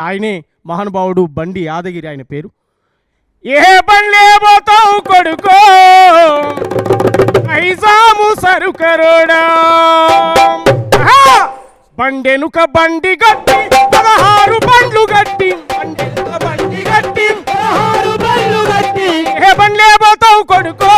ఆయనే మహానుభావుడు బండి యాదగిరి ఆయన పేరు. ఏ బండ్లే పోతావు కొడుకో ఐజాము సరుకరోడా, బండెనుక బండి గట్టి 16 బండ్లు గట్టి, బండెనుక బండి గట్టి 16 బండ్లు గట్టి, ఏ బండ్లే పోతావు కొడుకో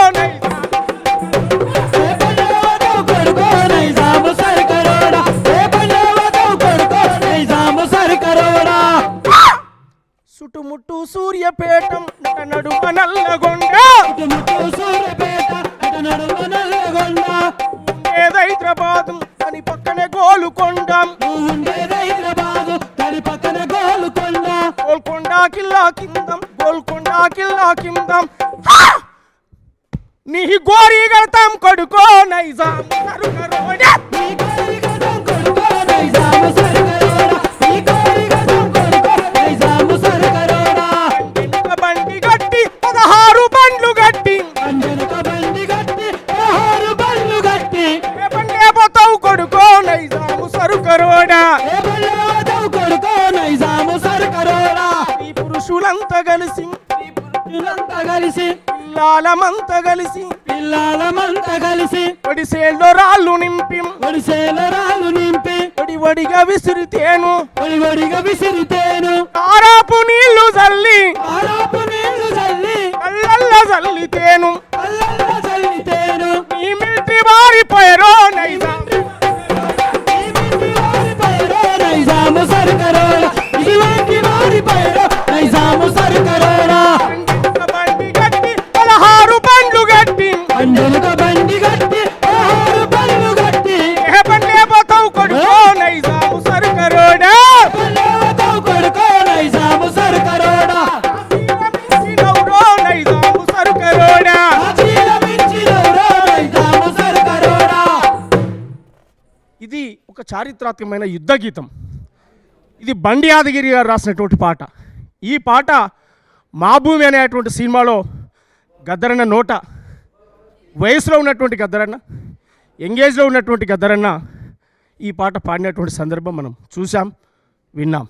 చుట్టుముట్టు సూర్యపేటం నడుమ నల్లగొండ, హైదరాబాద్ దాని పక్కనే గోలుకొండ, గోల్కొండ కిల్లా కిందం, గోల్కొండ కిల్లా కిందం, నీ గోరీ గడతాం కొడుకో నైజాం సరుకరోడా, బండి గట్టి 16 బండ్లు గట్టి, ఏ బండే పోతావు కొడుకో నైజాము సరుకరోడా, ఈ పురుషులంతా కలిసి పిల్లాలమంతా కలిసి ఒడిసేల్లో రాళ్ళు నింపి వడిగా విసిరితేను ఆరాపు నీళ్లు జల్లి అల్లల్ల జల్లితేను ఈ మిల్టి వారిపోయారో నైజాము సరుకరోడా, బండి గట్టి 16 బండ్లు గట్టి, ఏ బండే పోతావు కొడుకో నైజాము సరుకరోడా, నైజాము సరుకరోడా, ఇది ఒక చారిత్రాత్మకమైన యుద్ధ గీతం. ఇది బండి యాదగిరి గారు రాసినటువంటి పాట. ఈ పాట మా భూమి అనేటువంటి సినిమాలో గద్దరన్న నోట వయసులో ఉన్నటువంటి గద్దరన్న, ఎంగేజ్లో ఉన్నటువంటి గద్దరన్న ఈ పాట పాడినటువంటి సందర్భం మనం చూసాం, విన్నాం.